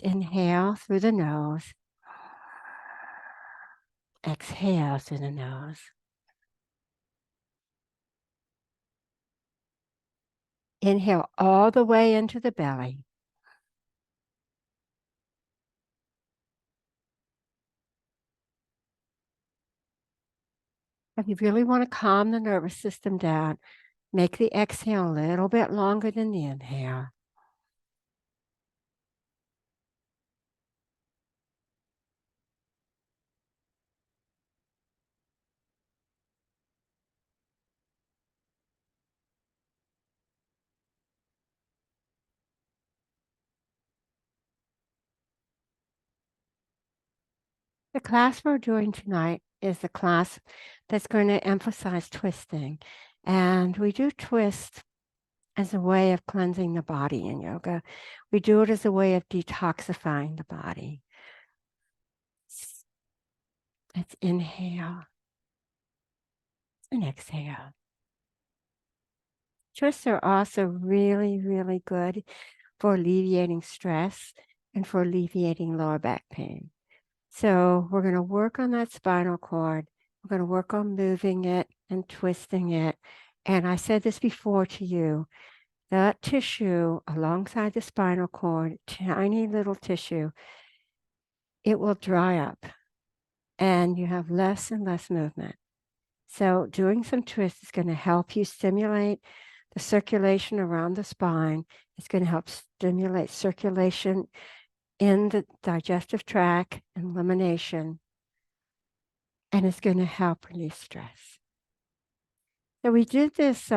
Inhale through the nose. Exhale through the nose. Inhale all the way into the belly. If you really want to calm the nervous system down, make the exhale a little bit longer than the inhale. The class we're doing tonight is the class that's going to emphasize twisting. And we do twist as a way of cleansing the body in yoga. We do it as a way of detoxifying the body. Let's inhale and exhale. Twists are also really, really good for alleviating stress and for alleviating lower back pain. So we're going to work on that spinal cord. We're going to work on moving it and twisting it. And I said this before to you, that tissue alongside the spinal cord, tiny little tissue, it will dry up and you have less and less movement. So doing some twists is going to help you stimulate the circulation around the spine. It's going to help stimulate circulation in the digestive tract and elimination, and it's going to help release stress. So we did this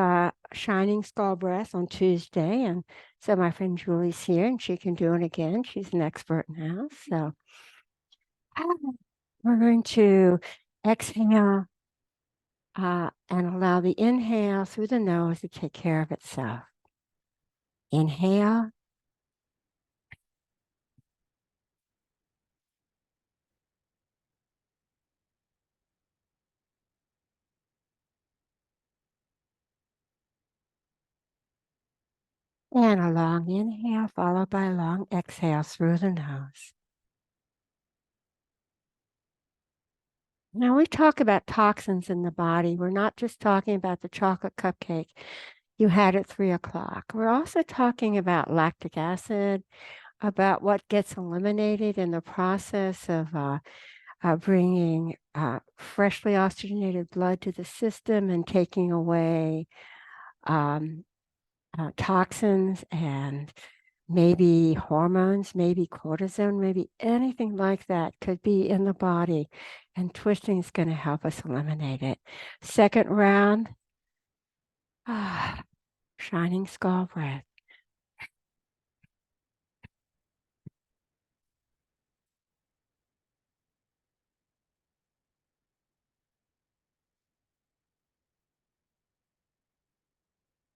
shining skull breath on Tuesday, and so my friend Julie's here, and she can do it again. She's an expert now. So we're going to exhale and allow the inhale through the nose to take care of itself. Inhale. And a long inhale followed by a long exhale through the nose. Now we talk about toxins in the body. We're not just talking about the chocolate cupcake you had at 3 o'clock. We're also talking about lactic acid, about what gets eliminated in the process of bringing freshly oxygenated blood to the system and taking away toxins and maybe hormones, maybe cortisone, maybe anything like that could be in the body. And twisting is going to help us eliminate it. Second round, shining skull breath.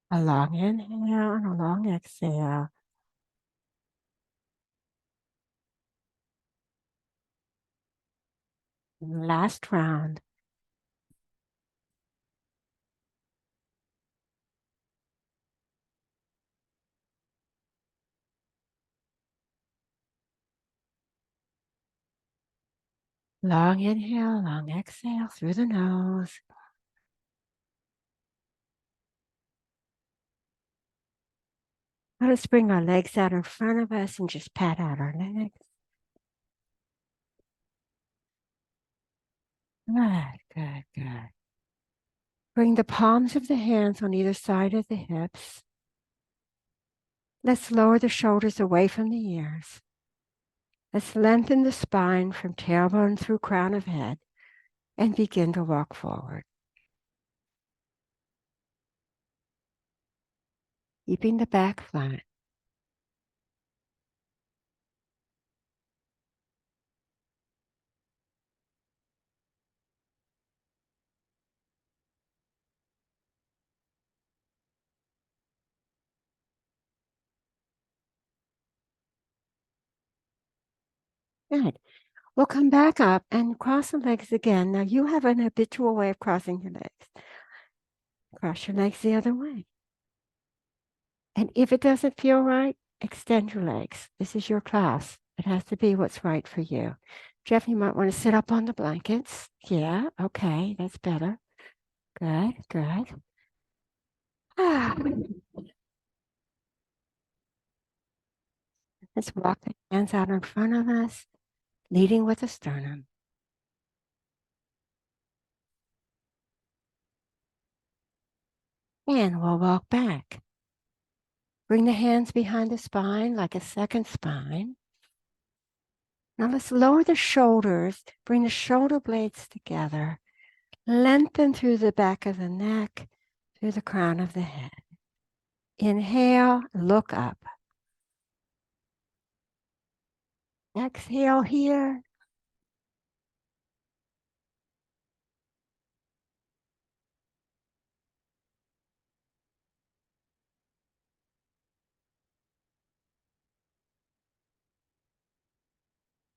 A long inhale and a long exhale. Last round. Long inhale, long exhale through the nose. Let us bring our legs out in front of us and just pat out our legs. Good, good, good. Bring the palms of the hands on either side of the hips. Let's lower the shoulders away from the ears. Let's lengthen the spine from tailbone through crown of head and begin to walk forward. Keeping the back flat. Good. We'll come back up and cross the legs again. Now you have an habitual way of crossing your legs. Cross your legs the other way. And if it doesn't feel right, extend your legs. This is your class. It has to be what's right for you. Jeff, you might want to sit up on the blankets. Yeah, okay, that's better. Good, good. Let's walk the hands out in front of us, leading with the sternum. And we'll walk back. Bring the hands behind the spine like a second spine. Now let's lower the shoulders, bring the shoulder blades together, lengthen through the back of the neck, through the crown of the head. Inhale, look up. Exhale here.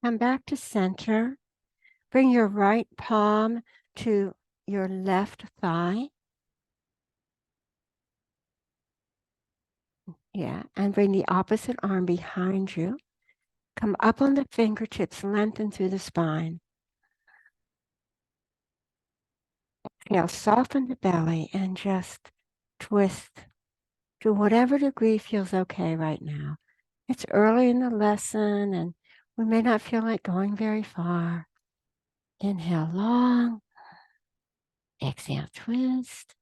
Come back to center. Bring your right palm to your left thigh. Yeah, and bring the opposite arm behind you. Come up on the fingertips, lengthen through the spine. Exhale, soften the belly and just twist to whatever degree feels okay right now. It's early in the lesson and we may not feel like going very far. Inhale long. Exhale, twist.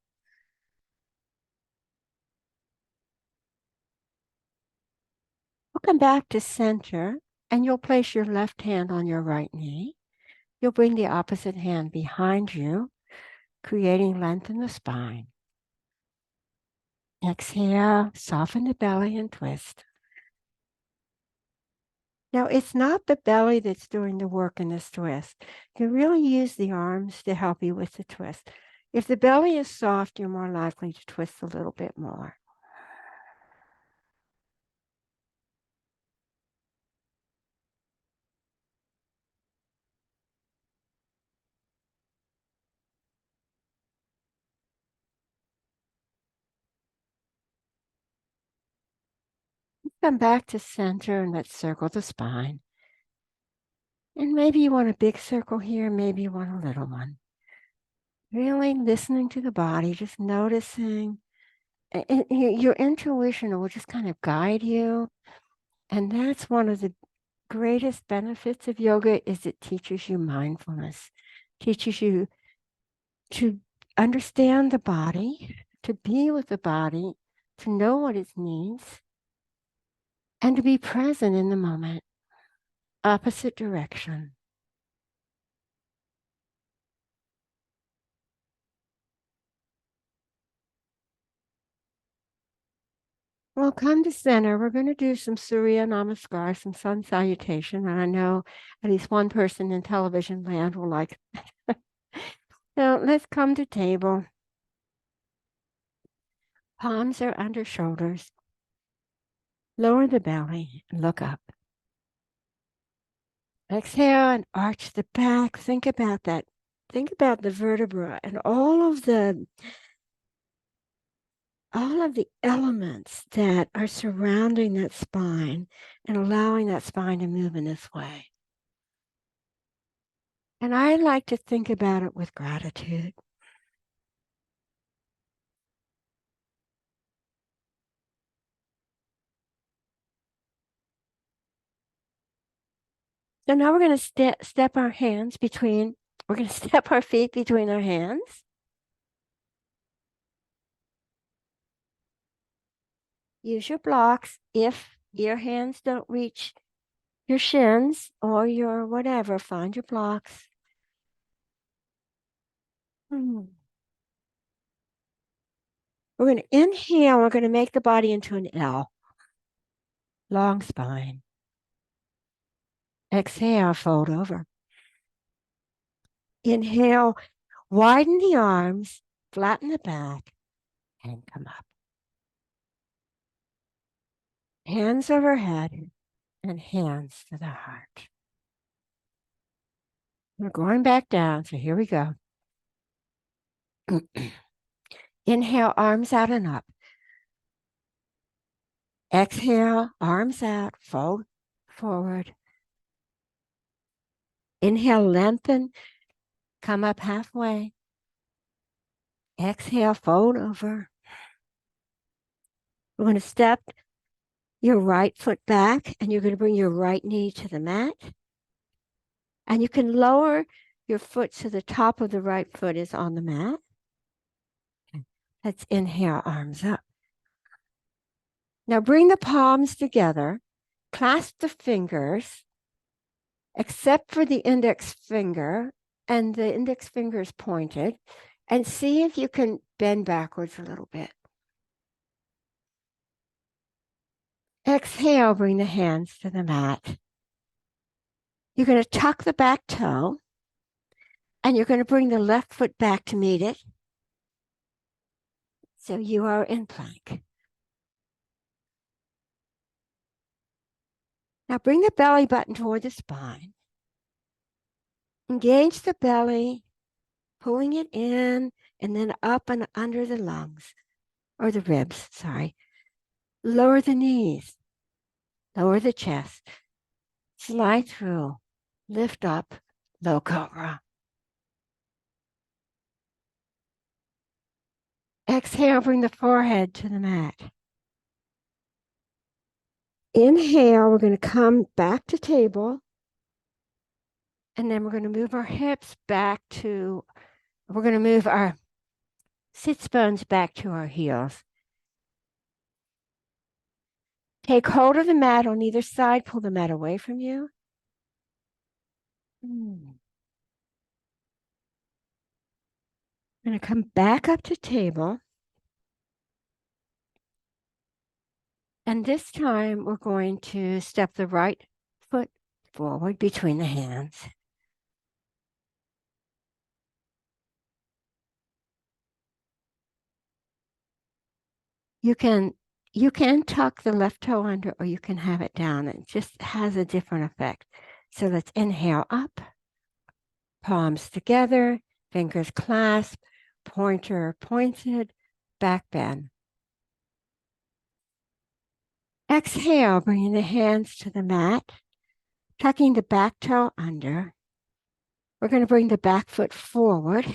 We'll come back to center and you'll place your left hand on your right knee. You'll bring the opposite hand behind you, creating length in the spine. Exhale, soften the belly and twist. Now, it's not the belly that's doing the work in this twist. You really use the arms to help you with the twist. If the belly is soft, you're more likely to twist a little bit more. Come back to center and let's circle the spine. And maybe you want a big circle here, maybe you want a little one. Really listening to the body, just noticing. Your intuition will just kind of guide you. And that's one of the greatest benefits of yoga is it teaches you mindfulness, teaches you to understand the body, to be with the body, to know what it needs, and to be present in the moment, opposite direction. Well, come to center. We're going to do some Surya Namaskar, some sun salutation. And I know at least one person in television land will like it. So let's come to table. Palms are under shoulders. Lower the belly and look up. Exhale and arch the back. Think about that. Think about the vertebra and all of the elements that are surrounding that spine and allowing that spine to move in this way. And I like to think about it with gratitude. So now we're going to step our hands between, we're going to step our feet between our hands. Use your blocks. If your hands don't reach your shins or your whatever, find your blocks. We're going to inhale. We're going to make the body into an L. Long spine. Exhale, fold over. Inhale, widen the arms, flatten the back, and come up. Hands overhead and hands to the heart. We're going back down, so here we go. Inhale, arms out and up. Exhale, arms out, fold forward, Inhale, lengthen, come up halfway. Exhale, fold over. We're going to step your right foot back, and you're going to bring your right knee to the mat. And you can lower your foot so the top of the right foot is on the mat. Let's inhale, arms up. Now bring the palms together, clasp the fingers, except for the index finger, and the index finger is pointed, and see if you can bend backwards a little bit. Exhale, bring the hands to the mat. You're going to tuck the back toe, and you're going to bring the left foot back to meet it. So you are in plank. Now bring the belly button toward the spine. Engage the belly, pulling it in and then up and under the lungs, or the ribs, sorry. Lower the knees, lower the chest, slide through, lift up, low cobra. Exhale, bring the forehead to the mat. Inhale, we're going to come back to table. And then we're going to move our hips back to, we're going to move our sits bones back to our heels. Take hold of the mat on either side, pull the mat away from you. I'm going to come back up to table. And this time we're going to step the right foot forward between the hands. You can tuck the left toe under, or you can have it down. It just has a different effect. So let's inhale up, palms together, fingers clasped, pointer pointed, back bend. Exhale, bringing the hands to the mat, tucking the back toe under. We're going to bring the back foot forward.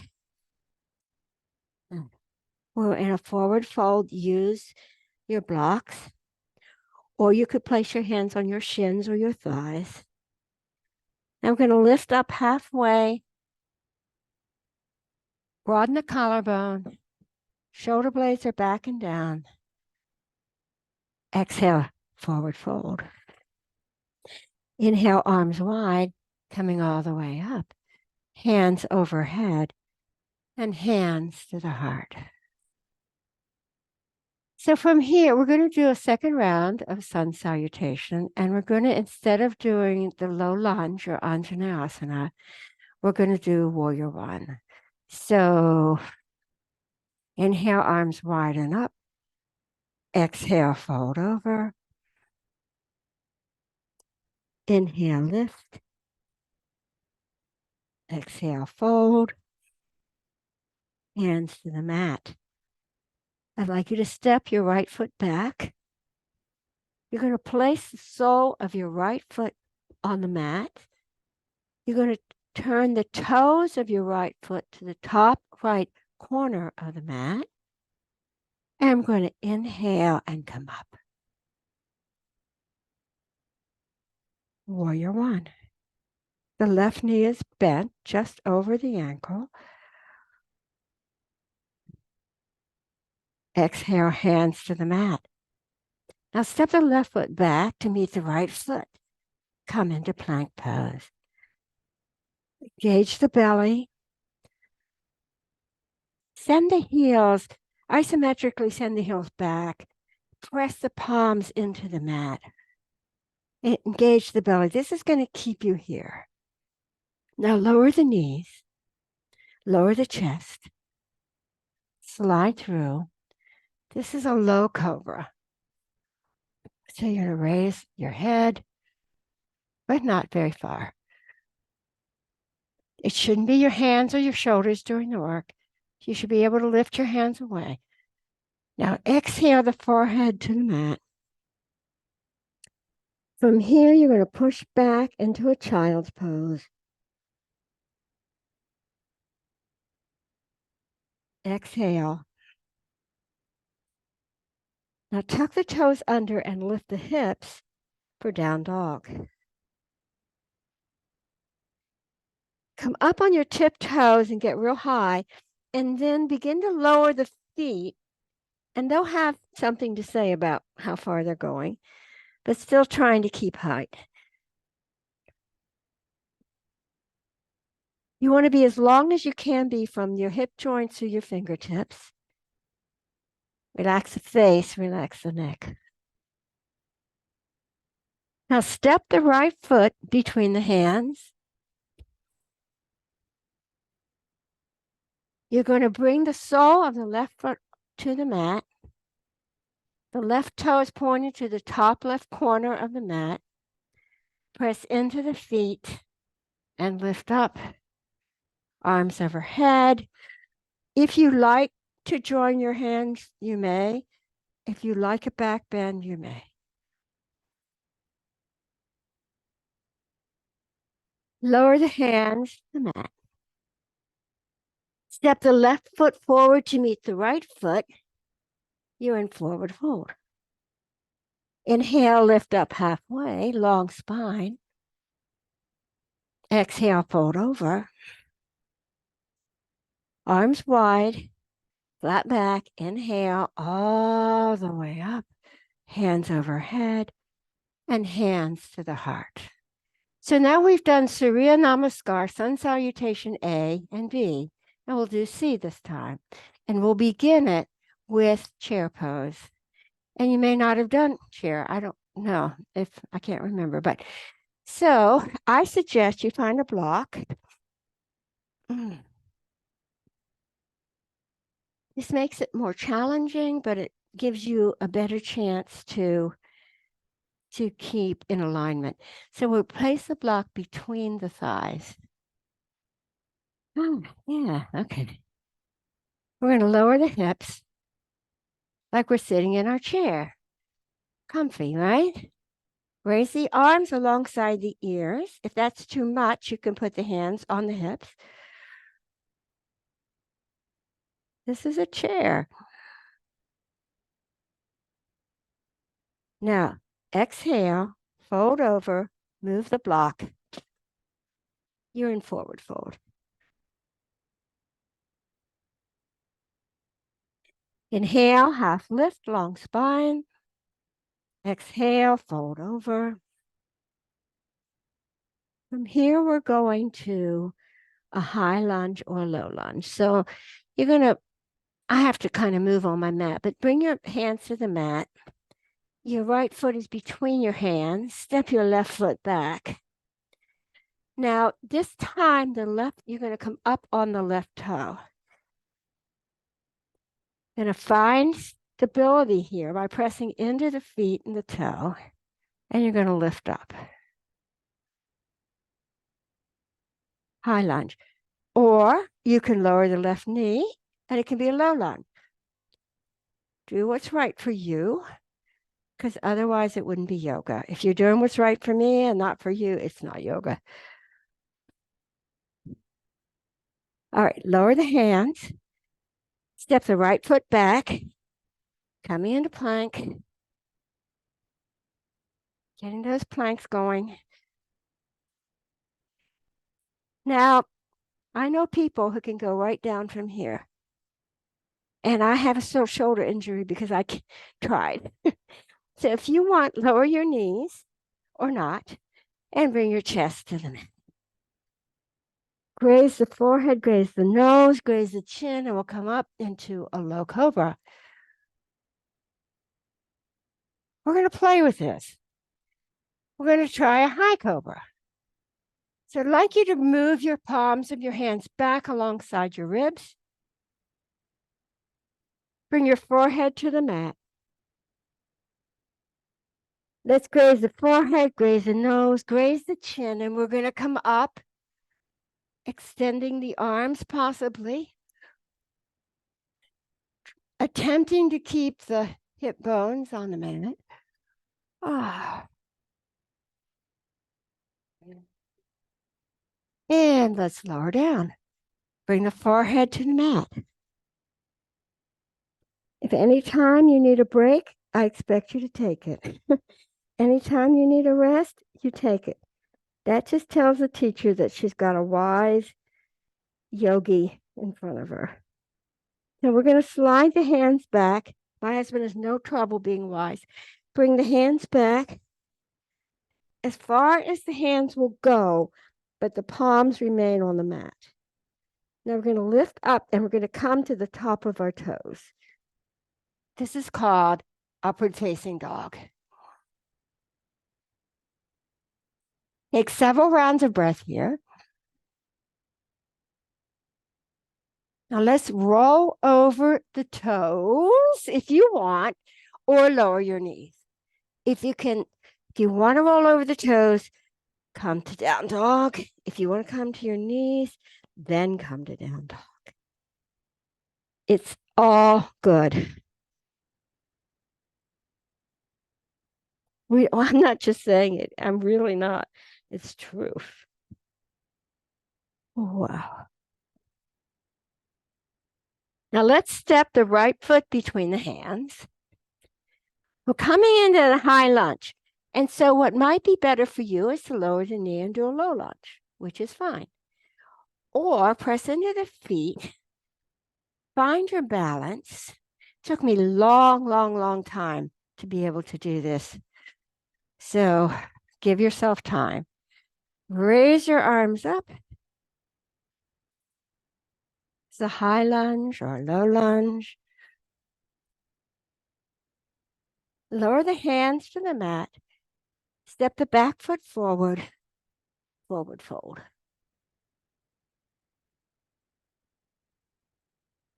We're in a forward fold. Use your blocks, or you could place your hands on your shins or your thighs. I'm going to lift up halfway, broaden the collarbone, shoulder blades are back and down. Exhale, forward fold. Inhale, arms wide, coming all the way up. Hands overhead and hands to the heart. So from here, we're going to do a second round of sun salutation, and we're going to, instead of doing the low lunge or Anjaneyasana, we're going to do warrior one. So inhale, arms wide and up. Exhale, fold over. Inhale, lift. Exhale, fold. Hands to the mat. I'd like you to step your right foot back. You're going to place the sole of your right foot on the mat. You're going to turn the toes of your right foot to the top right corner of the mat. And I'm going to inhale and come up. Warrior one. The left knee is bent just over the ankle. Exhale, hands to the mat. Now step the left foot back to meet the right foot. Come into plank pose. Engage the belly. Send the heels, isometrically send the heels back. Press the palms into the mat. Engage the belly. This is going to keep you here. Now lower the knees. Lower the chest. Slide through. This is a low cobra. So you're going to raise your head, but not very far. It shouldn't be your hands or your shoulders doing the work. You should be able to lift your hands away. Now exhale the forehead to the mat. From here, you're going to push back into a child's pose. Exhale. Now tuck the toes under and lift the hips for down dog. Come up on your tiptoes and get real high, and then begin to lower the feet, and they'll have something to say about how far they're going, but still trying to keep height. You want to be as long as you can be from your hip joints to your fingertips. Relax the face, relax the neck. Now step the right foot between the hands. You're going to bring the sole of the left foot to the mat. The left toe is pointed to the top left corner of the mat. Press into the feet and lift up. Arms overhead. If you like to join your hands, you may. If you like a back bend, you may. Lower the hands to the mat. Step the left foot forward to meet the right foot. You're in forward fold. Inhale, lift up halfway, long spine. Exhale, fold over. Arms wide, flat back. Inhale all the way up. Hands overhead and hands to the heart. So now we've done Surya Namaskar, Sun Salutation A and B, and we'll do C this time. And we'll begin it with chair pose. And you may not have done chair. I don't know if I can't remember. But so I suggest you find a block. This makes it more challenging, but it gives you a better chance to keep in alignment. So we'll place the block between the thighs. Yeah, okay. We're going to lower the hips like we're sitting in our chair. Comfy, right? Raise the arms alongside the ears. If that's too much, you can put the hands on the hips. This is a chair. Now, exhale, fold over, move the block. You're in forward fold. Inhale, half lift, long spine. Exhale, fold over. From here, we're going to a high lunge or low lunge. So you're going to, I have to kind of move on my mat, but bring your hands to the mat. Your right foot is between your hands. Step your left foot back. Now, this time, you're going to come up on the left toe. Going to find stability here by pressing into the feet and the toe, and you're going to lift up. High lunge. Or you can lower the left knee, and it can be a low lunge. Do what's right for you, because otherwise it wouldn't be yoga. If you're doing what's right for me and not for you, it's not yoga. All right, lower the hands. Step the right foot back, coming into plank. Getting those planks going. Now, I know people who can go right down from here. And I have a shoulder injury because I tried. So if you want, lower your knees or not, and bring your chest to the mat. Graze the forehead, graze the nose, graze the chin, and we'll come up into a low cobra. We're going to play with this. We're going to try a high cobra. So I'd like you to move your palms of your hands back alongside your ribs. Bring your forehead to the mat. Let's graze the forehead, graze the nose, graze the chin, and we're going to come up, extending the arms possibly, attempting to keep the hip bones on the mat. And let's lower down. Bring the forehead to the mat. If any time you need a break, I expect you to take it. Anytime you need a rest, you take it. That just tells the teacher that she's got a wise yogi in front of her. Now we're going to slide the hands back. My husband has no trouble being wise. Bring the hands back as far as the hands will go, but the palms remain on the mat. Now we're going to lift up and we're going to come to the top of our toes. This is called upward facing dog. Take several rounds of breath here. Now let's roll over the toes if you want, or lower your knees. If you want to roll over the toes, come to down dog. If you want to come to your knees, then come to down dog. It's all good. I'm not just saying it. I'm really not. It's true. Wow. Now let's step the right foot between the hands. We're coming into the high lunge. And so what might be better for you is to lower the knee and do a low lunge, which is fine. Or press into the feet. Find your balance. It took me long time to be able to do this. So give yourself time. Raise your arms up. It's a high lunge or a low lunge. Lower the hands to the mat. Step the back foot forward. Forward fold.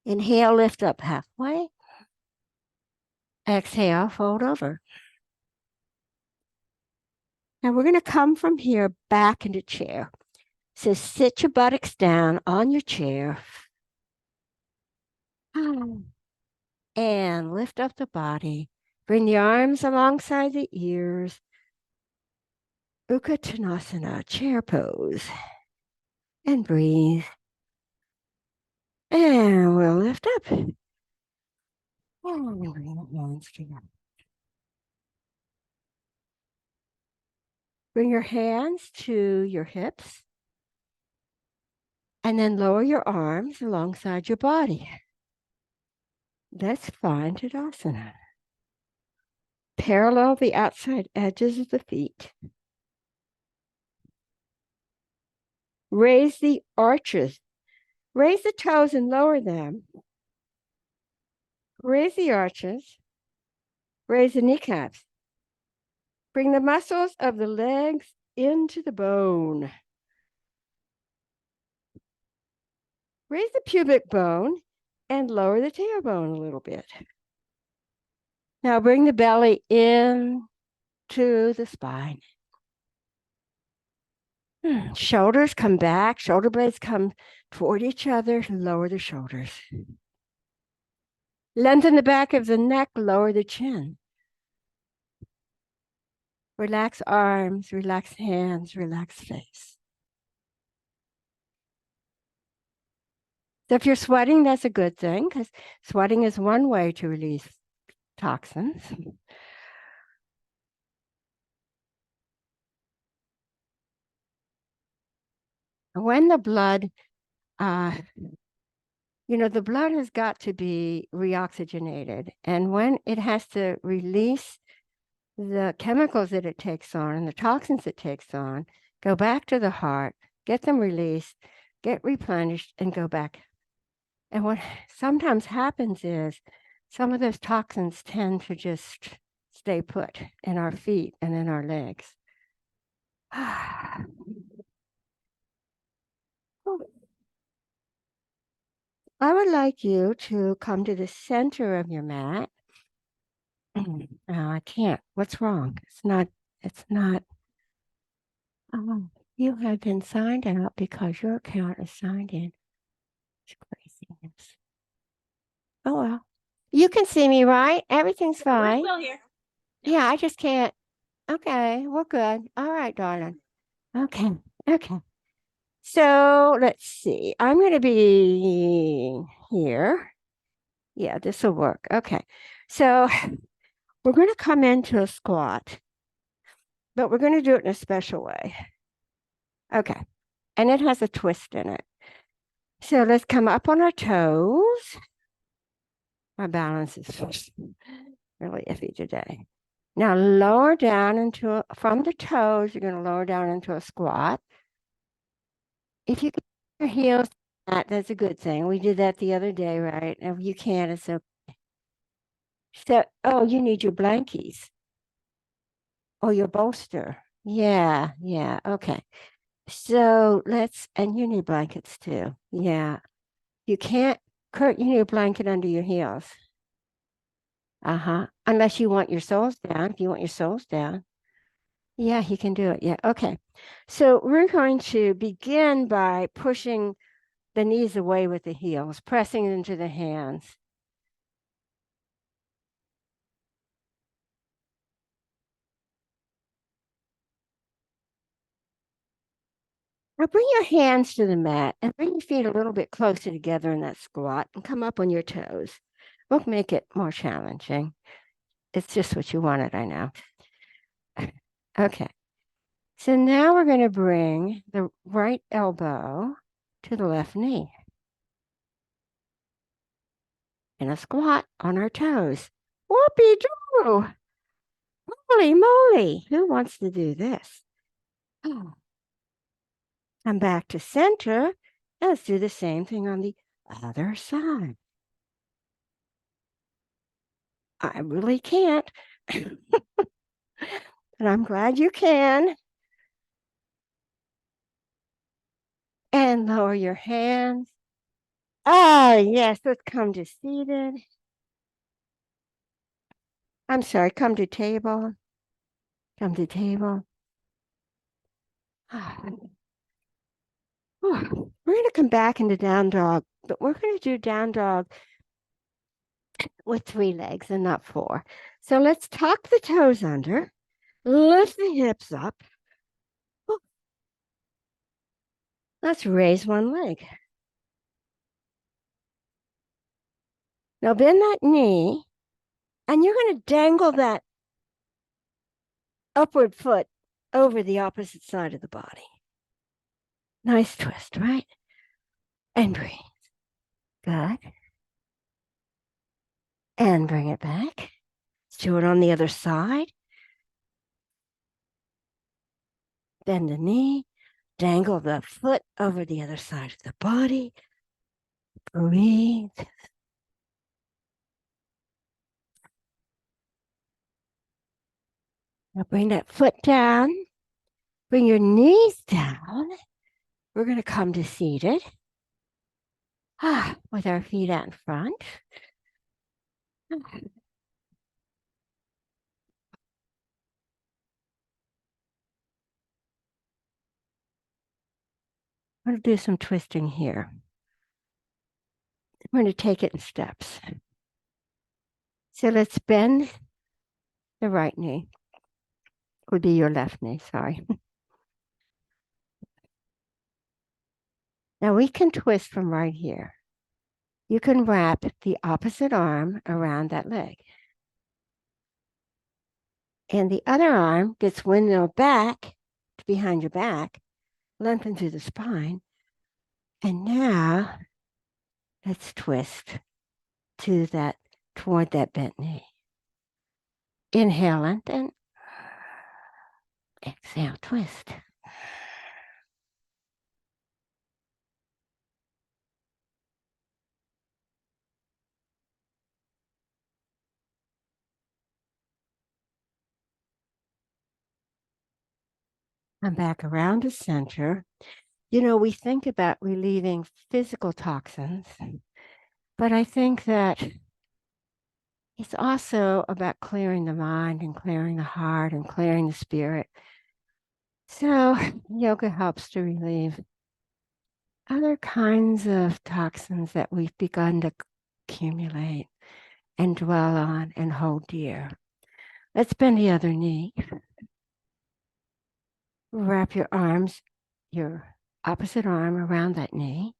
Inhale, lift up halfway. Exhale, fold over. Now we're going to come from here back into chair. So sit your buttocks down on your chair. And lift up the body. Bring the arms alongside the ears. Utkatanasana, chair pose. And breathe. And we'll lift up. And bring the hands together. Bring your hands to your hips. And then lower your arms alongside your body. Let's find Tadasana. Parallel the outside edges of the feet. Raise the arches. Raise the toes and lower them. Raise the arches. Raise the kneecaps. Bring the muscles of the legs into the bone. Raise the pubic bone and lower the tailbone a little bit. Now bring the belly in to the spine. Shoulders come back. Shoulder blades come toward each other. Lower the shoulders. Lengthen the back of the neck. Lower the chin. Relax arms. Relax hands. Relax face. So if you're sweating, that's a good thing, because sweating is one way to release toxins. When the blood, the blood has got to be reoxygenated. And when it has to release the chemicals that it takes on and the toxins it takes on, go back to the heart, get them released, get replenished, and go back. And what sometimes happens is some of those toxins tend to just stay put in our feet and in our legs. I would like you to come to the center of your mat. I can't. What's wrong? It's not. Oh, you have been signed out because your account is signed in. It's craziness. Oh, well. You can see me, right? Everything's fine. We're still here. Yeah, I just can't. Okay, we're good. All right, darling. Okay. So let's see. I'm going to be here. Yeah, this will work. Okay. So we're going to come into a squat, but we're going to do it in a special way. Okay. And it has a twist in it. So let's come up on our toes. My balance is really iffy today. Now lower down from the toes, you're going to lower down into a squat. If you get your heels flat, that's a good thing. We did that the other day, right? If you can't, it's okay. So, oh, you need your blankies. Oh, your bolster. Yeah, yeah, okay. So and you need blankets too. Yeah. You can't, Kurt, you need a blanket under your heels. Uh-huh. Unless you want your soles down. If you want your soles down. Yeah, he can do it. Yeah. Okay. So we're going to begin by pushing the knees away with the heels, pressing into the hands. Now bring your hands to the mat and bring your feet a little bit closer together in that squat and come up on your toes. We'll make it more challenging. It's just what you wanted, I know. Okay. So now we're going to bring the right elbow to the left knee in a squat on our toes. Whoopee-doo! Holy moly! Who wants to do this? Oh. Come back to center. Let's do the same thing on the other side. I really can't, but I'm glad you can. And lower your hands. Ah, yes, let's come to seated. I'm sorry, come to table. Come to table. We're going to come back into down dog, but we're going to do down dog with 3 legs and not 4. So let's tuck the toes under, lift the hips up. Let's raise one leg. Now bend that knee, and you're going to dangle that upward foot over the opposite side of the body. Nice twist, right? And breathe. Good. And bring it back. Let's do it on the other side. Bend the knee, dangle the foot over the other side of the body. Breathe. Now bring that foot down. Bring your knees down. We're going to come to seated. With our feet out in front. I'm going to do some twisting here. I'm going to take it in steps. So let's bend the right knee. Would be your left knee, sorry. Now we can twist from right here. You can wrap the opposite arm around that leg. And the other arm gets windmill back to behind your back, lengthen through the spine. And now let's twist toward that bent knee. Inhale, lengthen. Exhale, twist. Come back around to center. You know, we think about relieving physical toxins, but I think that it's also about clearing the mind and clearing the heart and clearing the spirit. So yoga helps to relieve other kinds of toxins that we've begun to accumulate and dwell on and hold dear. Let's bend the other knee. Wrap your opposite arm around that knee.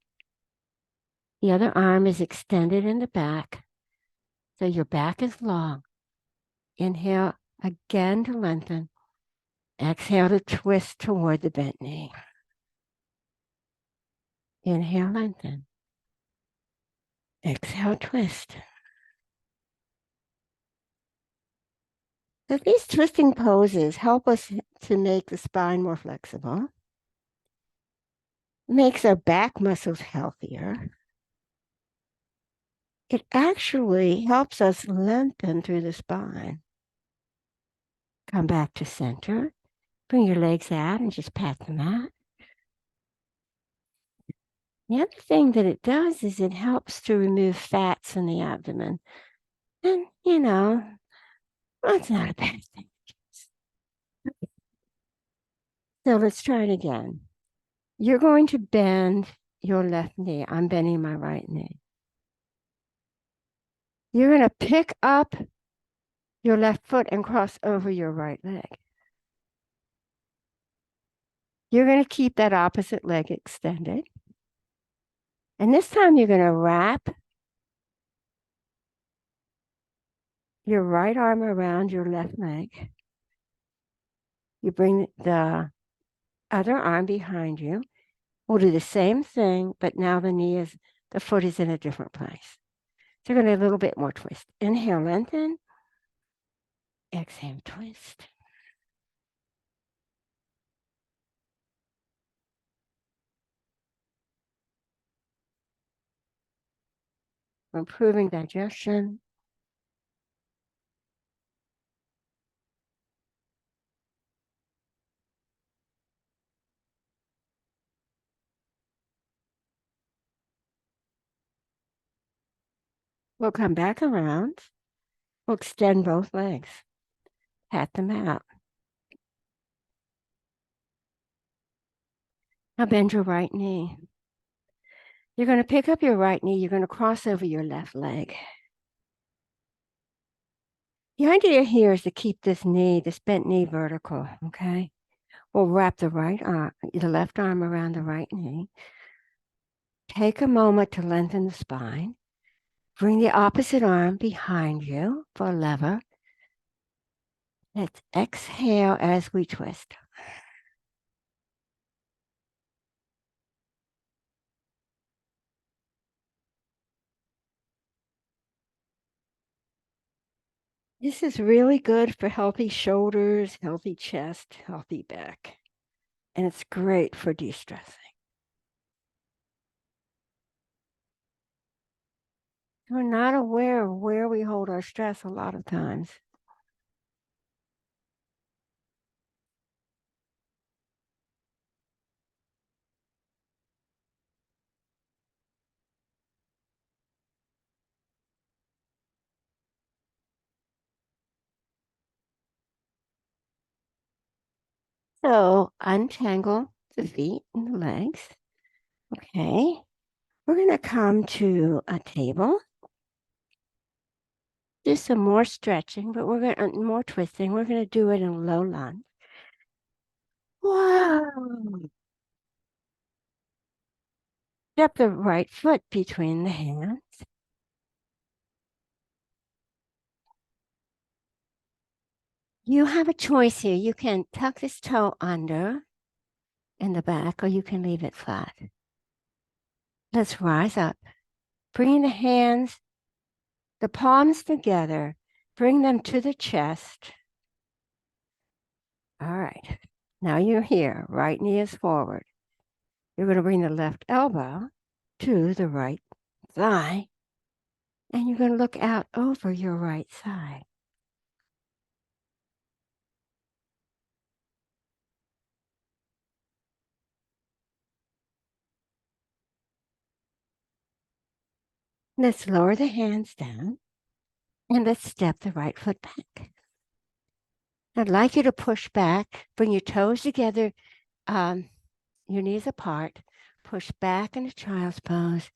The other arm is extended in the back. So your back is long. Inhale again to lengthen. Exhale to twist toward the bent knee. Inhale, lengthen. Exhale, twist. So these twisting poses help us to make the spine more flexible, makes our back muscles healthier. It actually helps us lengthen through the spine. Come back to center. Bring your legs out and just pat them out. The other thing that it does is it helps to remove fats in the abdomen. And, that's not a bad thing. So let's try it again. You're going to bend your left knee. I'm bending my right knee. You're going to pick up your left foot and cross over your right leg. You're going to keep that opposite leg extended. And this time you're going to wrap your right arm around your left leg. You bring the other arm behind you. We'll do the same thing, but now the foot is in a different place. So you're going to do a little bit more twist. Inhale, lengthen. Exhale, twist. We're improving digestion. We'll come back around. We'll extend both legs. Pat them out. Now bend your right knee. You're going to pick up your right knee. You're going to cross over your left leg. The idea here is to keep this bent knee vertical, okay? We'll wrap the left arm around the right knee. Take a moment to lengthen the spine. Bring the opposite arm behind you for a lever. Let's exhale as we twist. This is really good for healthy shoulders, healthy chest, healthy back. And it's great for de-stressing. We're not aware of where we hold our stress a lot of times. So untangle the feet and the legs. Okay. We're going to come to a table. Do some more stretching, but more twisting. We're going to do it in a low lunge. Wow. Step the right foot between the hands. You have a choice here. You can tuck this toe under in the back, or you can leave it flat. Let's rise up. Bring the hands, the palms together. Bring them to the chest. All right. Now you're here. Right knee is forward. You're going to bring the left elbow to the right thigh, and you're going to look out over your right side. Let's lower the hands down, and let's step the right foot back. I'd like you to push back, bring your toes together, your knees apart, push back into child's pose.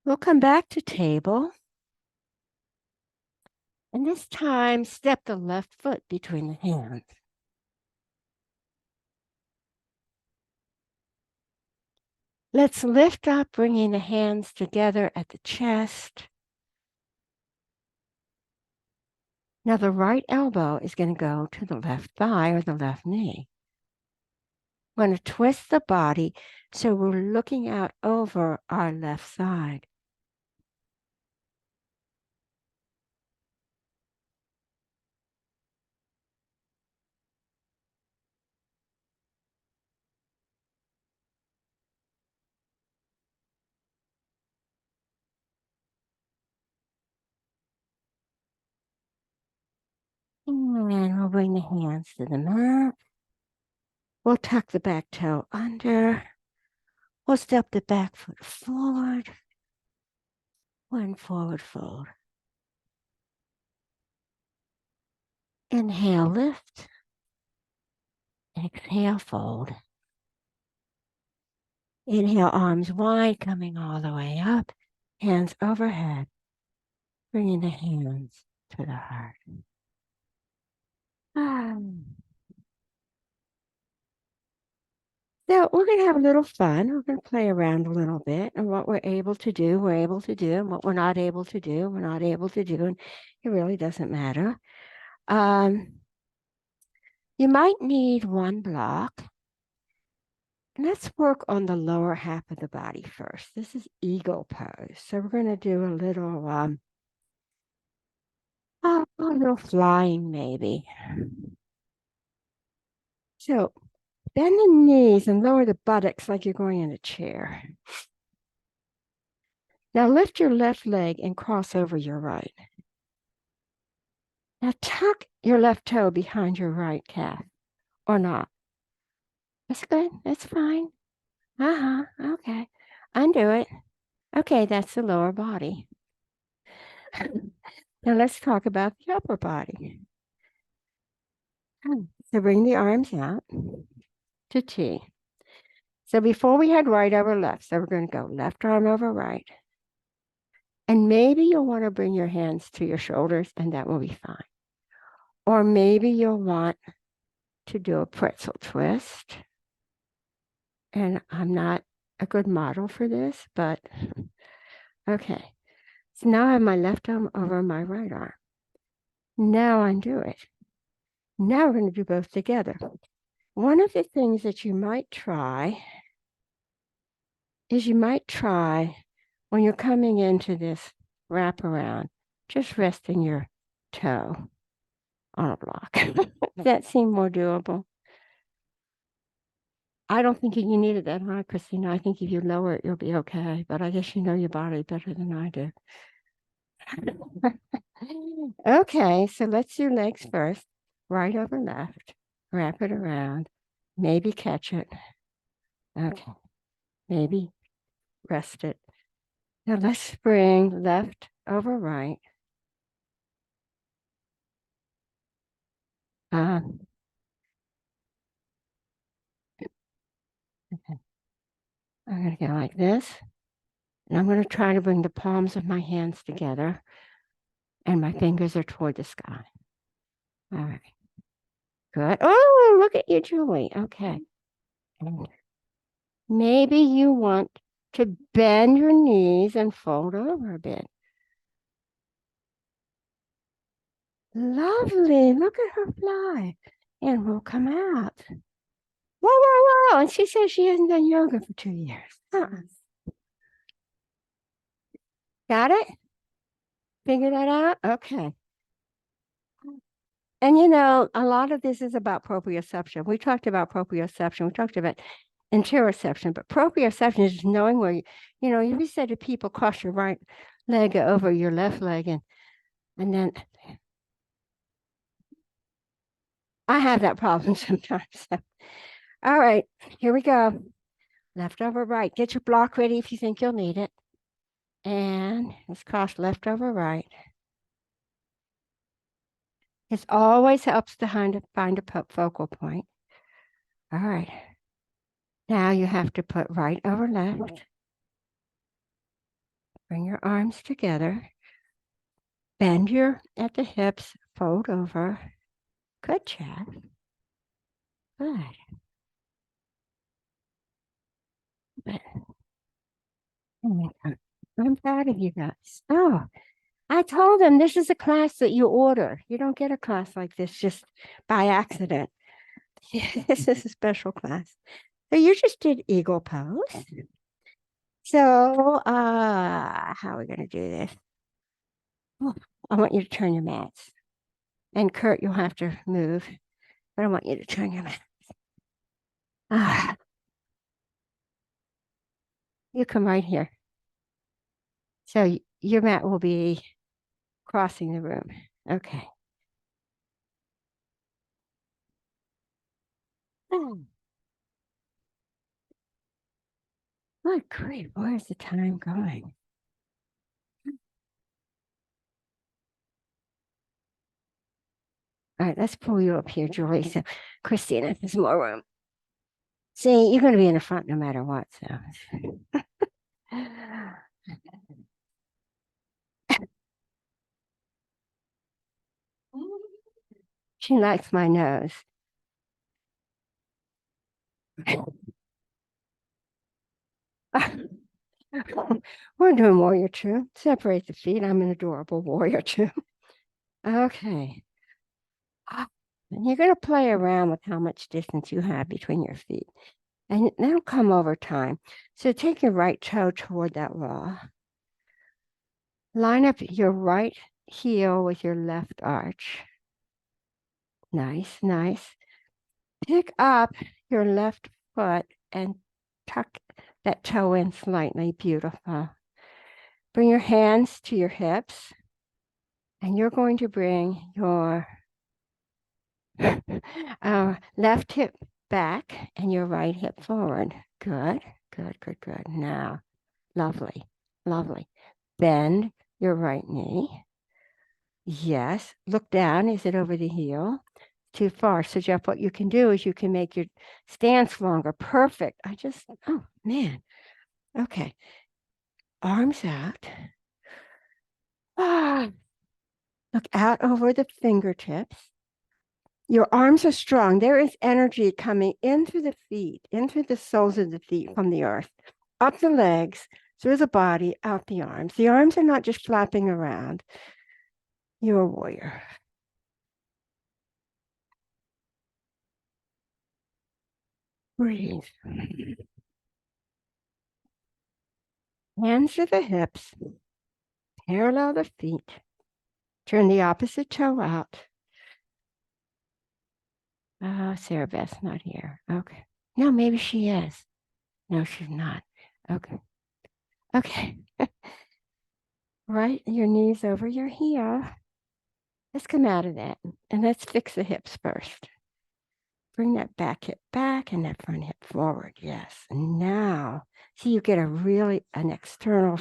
We'll come back to table. And this time, step the left foot between the hands. Let's lift up, bringing the hands together at the chest. Now the right elbow is going to go to the left thigh or the left knee. We're going to twist the body so we're looking out over our left side. And we'll bring the hands to the mat. We'll tuck the back toe under. We'll step the back foot forward. One forward fold. Inhale, lift. Exhale, fold. Inhale, arms wide, coming all the way up. Hands overhead. Bringing the hands to the heart. So we're going to have a little fun. We're going to play around a little bit. And what we're able to do, we're able to do. And what we're not able to do, we're not able to do. And it really doesn't matter. You might need one block. Let's work on the lower half of the body first. This is eagle pose. So we're going to do a little flying maybe. So bend the knees and lower the buttocks like you're going in a chair. Now lift your left leg and cross over your right. Now tuck your left toe behind your right calf, or not. That's good. That's fine. Okay. Undo it. Okay, that's the lower body. Now let's talk about the upper body. So bring the arms out to T. So before we had right over left, so we're going to go left arm over right. And maybe you'll want to bring your hands to your shoulders, and that will be fine. Or maybe you'll want to do a pretzel twist. And I'm not a good model for this, but okay. So now I have my left arm over my right arm. Now undo it. Now we're going to do both together. One of the things that you might try is when you're coming into this wraparound, just resting your toe on a block. Does that seem more doable? I don't think you need it that high, Christina. I think if you lower it, you'll be okay. But I guess you know your body better than I do. Okay, so let's do legs first. Right over left. Wrap it around. Maybe catch it. Okay. Maybe rest it. Now let's spring left over right. Okay. I'm going to go like this. And I'm going to try to bring the palms of my hands together. And my fingers are toward the sky. All right. Good. Oh, look at you, Julie. Okay. And maybe you want to bend your knees and fold over a bit. Lovely. Look at her fly. And we'll come out. Whoa, whoa, whoa. And she says she hasn't done yoga for 2 years. Got it? Figure that out? Okay. And a lot of this is about proprioception. We talked about proprioception. We talked about interoception, but proprioception is knowing where you said to people, cross your right leg over your left leg, and then I have that problem sometimes. So. All right, here we go. Left over right. Get your block ready if you think you'll need it. And let's cross left over right. It always helps to find a focal point. All right. Now you have to put right over left. Bring your arms together. Bend your at the hips, fold over. Good job. Good. Good. I'm proud of you guys. Oh, I told them this is a class that you order. You don't get a class like this just by accident. This is a special class. So you just did eagle pose. So how are we going to do this? Oh, I want you to turn your mats. And Kurt, you'll have to move, but I want you to turn your mats. Ah, you come right here. So your mat will be crossing the room. Okay. Oh, good grief, where's the time going? All right, let's pull you up here, Julie. So, Christina, there's more room. See, you're going to be in the front no matter what. So, she likes my nose. We're doing warrior two. Separate the feet. I'm an adorable warrior two. Okay. And you're going to play around with how much distance you have between your feet. And that'll come over time. So take your right toe toward that wall. Line up your right heel with your left arch. Nice, nice. Pick up your left foot and tuck that toe in slightly. Beautiful. Bring your hands to your hips. And you're going to bring your left hip back and your right hip forward. Good, good, good, good. Now, lovely, lovely. Bend your right knee. Yes. Look down. Is it over the heel? Too far. So, Jeff, what you can do is you can make your stance longer. Perfect. Oh, man. Okay. Arms out. Ah. Look out over the fingertips. Your arms are strong. There is energy coming in through the feet, in through the soles of the feet from the earth, up the legs, through the body, out the arms. The arms are not just flapping around. You're a warrior. Breathe. Hands to the hips. Parallel the feet. Turn the opposite toe out. Sarah Beth's not here. Okay. No, maybe she is. No, she's not. Okay. Okay. Right, your knees over your heel. Let's come out of that and let's fix the hips first. Bring that back hip back and that front hip forward. Yes. And now, see, you get an external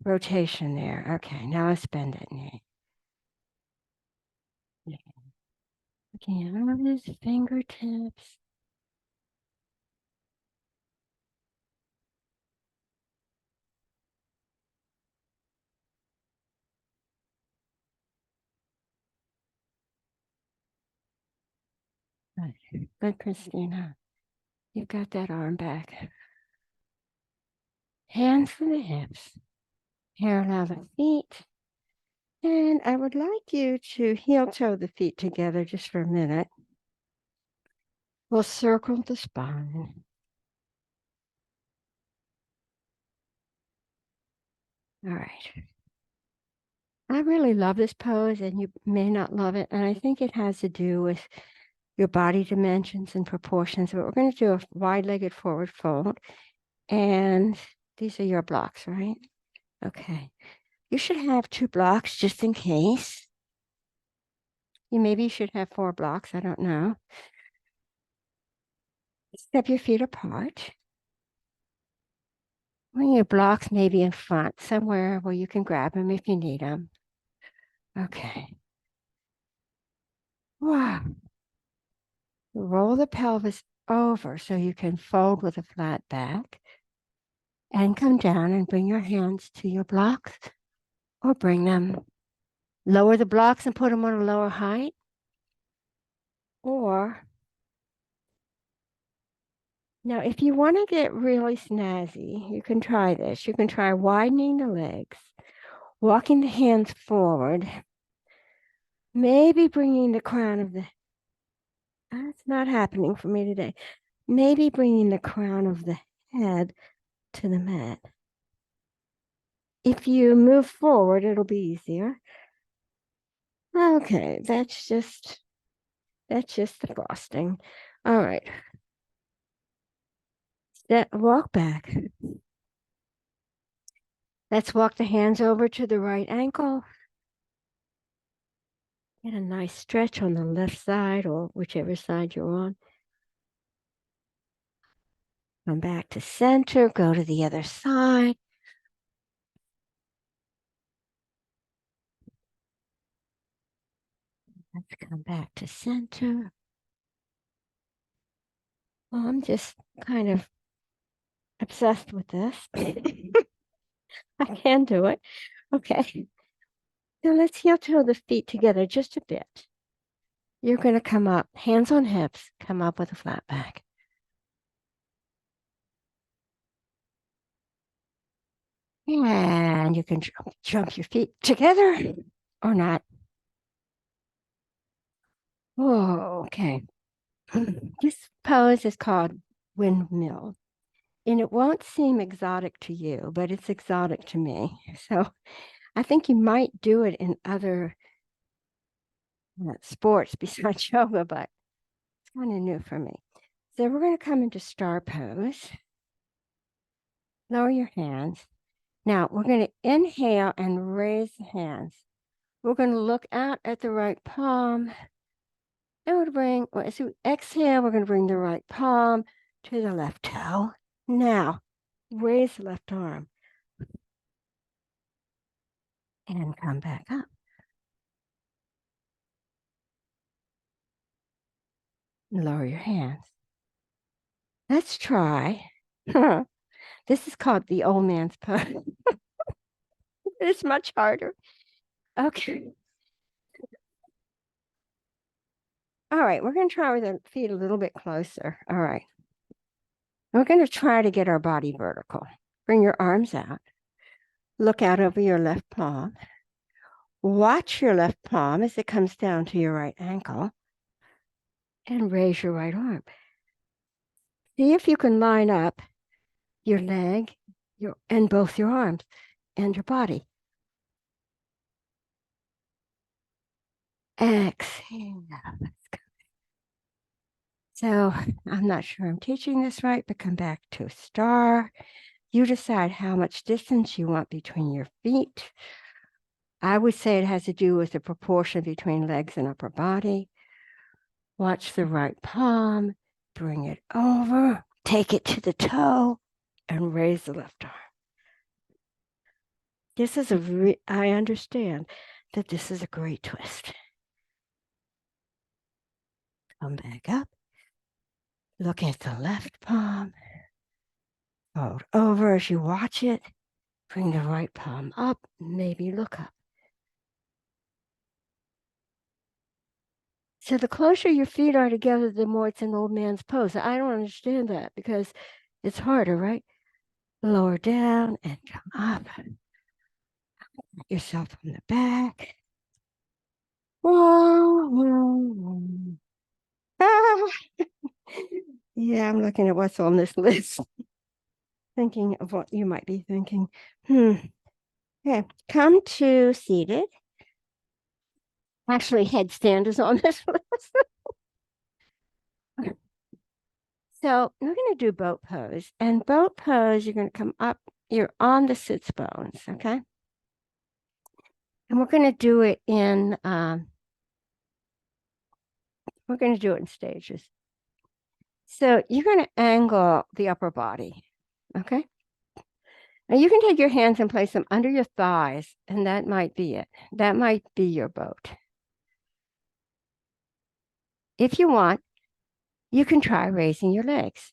rotation there. Okay, now let's bend that knee. Again, his fingertips. Good, Christina. You've got that arm back. Hands to the hips. Parallel the feet. And I would like you to heel toe the feet together just for a minute. We'll circle the spine. All right. I really love this pose, and you may not love it. And I think it has to do with your body dimensions and proportions. But we're going to do a wide-legged forward fold. And these are your blocks, right? Okay. You should have 2 blocks just in case. Maybe you should have 4 blocks. I don't know. Step your feet apart. Bring your blocks maybe in front, somewhere where you can grab them if you need them. Okay. Wow. Roll the pelvis over so you can fold with a flat back. And come down and bring your hands to your blocks, or bring them, lower the blocks and put them on a lower height. Or, now if you want to get really snazzy, you can try this. You can try widening the legs, walking the hands forward, maybe bringing the crown of the, that's not happening for me today, maybe bringing the crown of the head to the mat. If you move forward, it'll be easier. Okay, that's just the frosting. All right. Walk back. Let's walk the hands over to the right ankle. Get a nice stretch on the left side or whichever side you're on. Come back to center, go to the other side. Let's come back to center. Well, I'm just kind of obsessed with this. I can do it. Okay. Now let's heel toe the feet together just a bit. You're going to come up, hands on hips, come up with a flat back. And you can jump your feet together or not. Oh, okay. This pose is called windmill. And it won't seem exotic to you, but it's exotic to me. So I think you might do it in other sports besides yoga, but it's kind of new for me. So we're going to come into star pose. Lower your hands. Now we're going to inhale and raise the hands. We're going to look out at the right palm. And we'll bring, as we exhale, we're going to bring the right palm to the left toe. Now, raise the left arm and come back up. Lower your hands. Let's try. This is called the old man's pose. It's much harder. Okay. All right, we're going to try with the feet a little bit closer. All right. We're going to try to get our body vertical. Bring your arms out. Look out over your left palm. Watch your left palm as it comes down to your right ankle. And raise your right arm. See if you can line up your leg and both your arms and your body. Exhale. So I'm not sure I'm teaching this right, but come back to a star. You decide how much distance you want between your feet. I would say it has to do with the proportion between legs and upper body. Watch the right palm, bring it over, take it to the toe, and raise the left arm. This is I understand that this is a great twist. Come back up. Look at the left palm. Fold over as you watch it. Bring the right palm up. Maybe look up. So the closer your feet are together, the more it's an old man's pose. I don't understand that because it's harder, right? Lower down and come up. Pat yourself on the back. Whoa, whoa, whoa. Ah. Yeah, I'm looking at what's on this list. Thinking of what you might be thinking. Okay, come to seated. Actually, headstand is on this list. So we're going to do boat pose. And boat pose, you're going to come up. You're on the sits bones, okay? And we're going to do it in stages. So you're going to angle the upper body, okay? Now you can take your hands and place them under your thighs, and that might be it. That might be your boat. If you want, you can try raising your legs.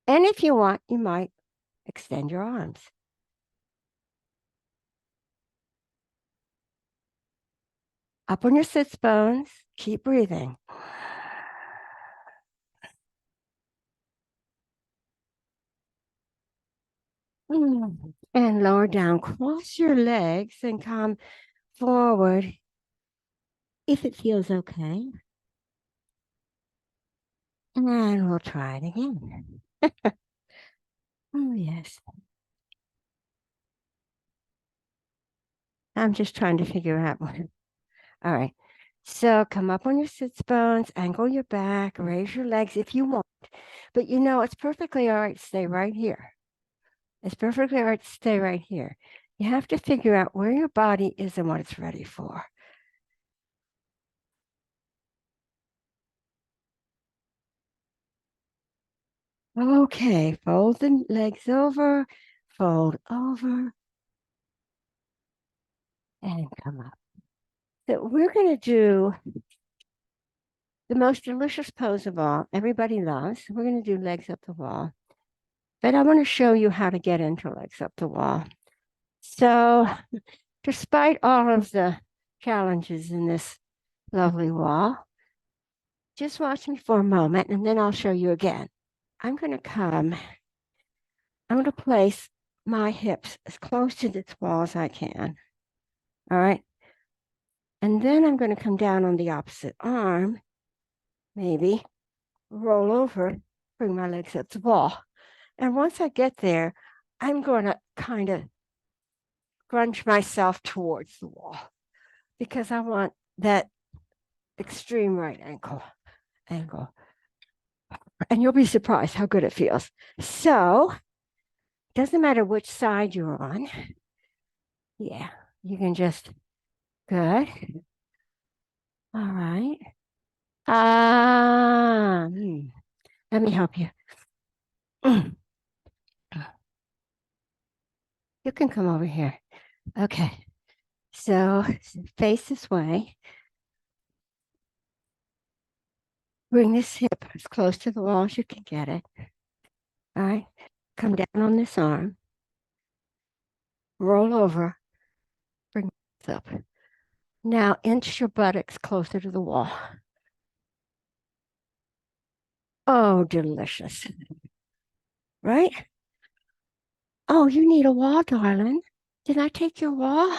And if you want, you might Extend your arms. Up on your sits bones. Keep breathing. And lower down. Cross your legs and come forward if it feels okay. And we'll try it again. Oh, yes. I'm just trying to figure out what. All right. So come up on your sits bones, angle your back, raise your legs if you want. But you know, it's perfectly all right to stay right here. It's perfectly all right to stay right here. You have to figure out where your body is and what it's ready for. Okay, fold the legs over, fold over, and come up. So we're going to do the most delicious pose of all. Everybody loves. We're going to do legs up the wall. But I want to show you how to get into legs up the wall. So despite all of the challenges in this lovely wall, just watch me for a moment and then I'll show you again. I'm going to place my hips as close to this wall as I can. All right. And then I'm going to come down on the opposite arm, maybe roll over, bring my legs up the wall. And once I get there, I'm going to kind of crunch myself towards the wall because I want that extreme right angle. And you'll be surprised how good it feels. So doesn't matter which side you're on. Yeah, you can just, good. All right. Let me help you. You can come over here. Okay. So face this way. Bring this hip as close to the wall as you can get it. All right. Come down on this arm. Roll over. Bring this up. Now inch your buttocks closer to the wall. Oh, delicious. Right? Oh, you need a wall, darling. Did I take your wall?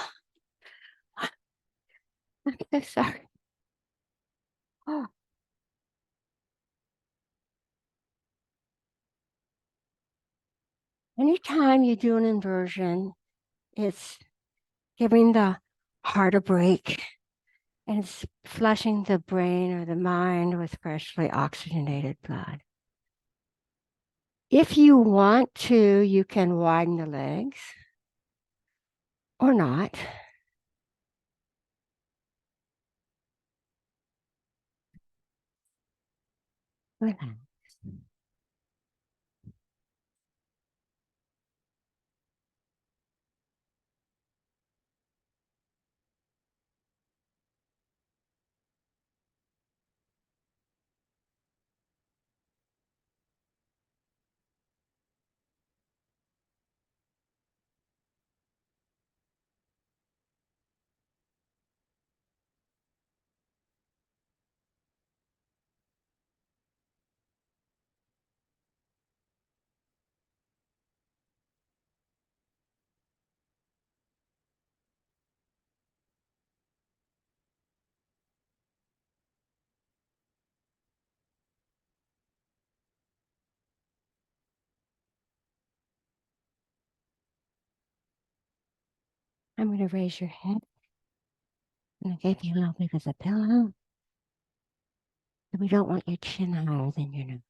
I'm so sorry. Oh. Anytime you do an inversion, it's giving the heart a break and it's flushing the brain or the mind with freshly oxygenated blood. If you want to, you can widen the legs or not. Relax. I'm going to raise your head. And I gave you a little bit of a pillow. But we don't want your chin higher than your nose.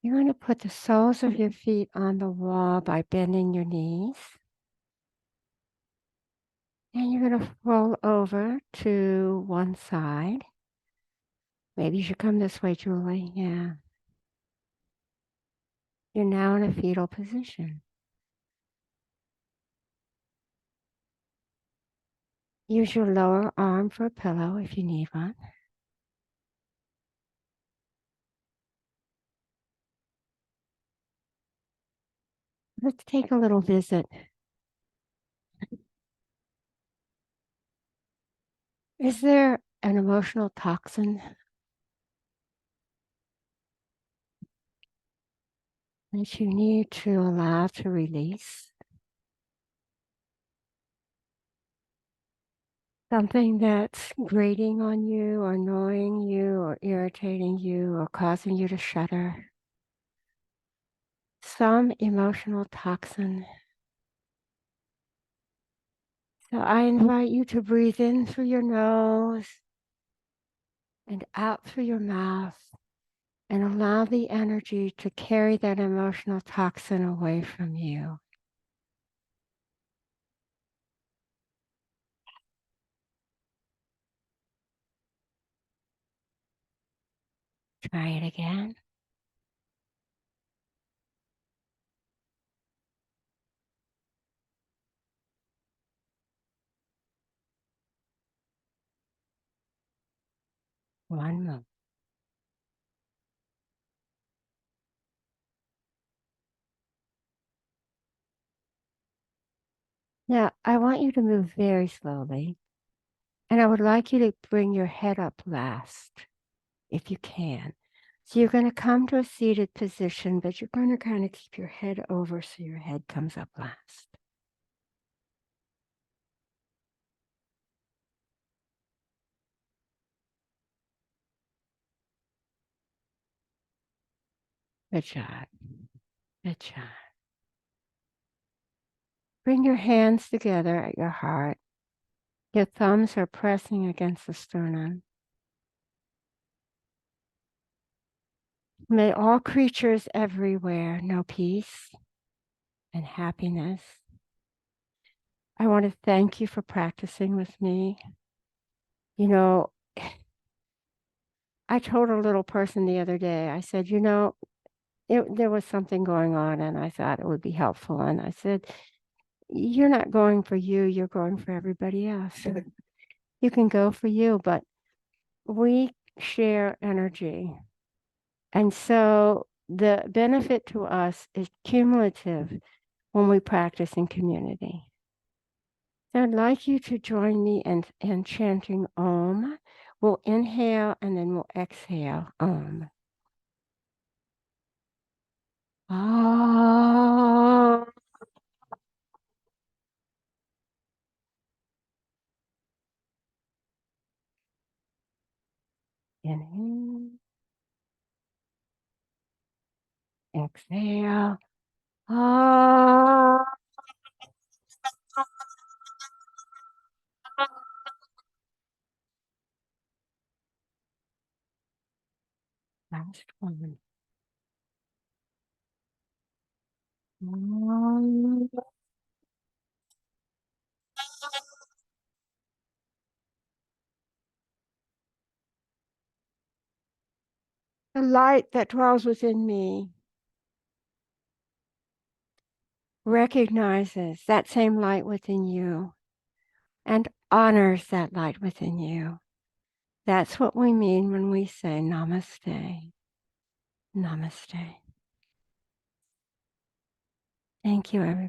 You're going to put the soles of your feet on the wall by bending your knees. And you're going to roll over to one side. Maybe you should come this way, Julie. Yeah. You're now in a fetal position. Use your lower arm for a pillow if you need one. Let's take a little visit. Is there an emotional toxin that you need to allow to release? Something that's grating on you or annoying you or irritating you or causing you to shudder? Some emotional toxin. So I invite you to breathe in through your nose and out through your mouth and allow the energy to carry that emotional toxin away from you. Try it again. One more. Now, I want you to move very slowly, and I would like you to bring your head up last, if you can. So you're going to come to a seated position, but you're going to kind of keep your head over so your head comes up last. Good job. Good job. Bring your hands together at your heart. Your thumbs are pressing against the sternum. May all creatures everywhere know peace and happiness. I want to thank you for practicing with me. You know, I told a little person the other day, I said, there was something going on and I thought it would be helpful. And I said, you're not going for you, you're going for everybody else. You can go for you, but we share energy. And so the benefit to us is cumulative when we practice in community. So I'd like you to join me in chanting Om. We'll inhale and then we'll exhale Om. Om. Inhale. Exhale. Om. Last one. Om. The light that dwells within me recognizes that same light within you and honors that light within you. That's what we mean when we say namaste. Namaste. Thank you, everybody.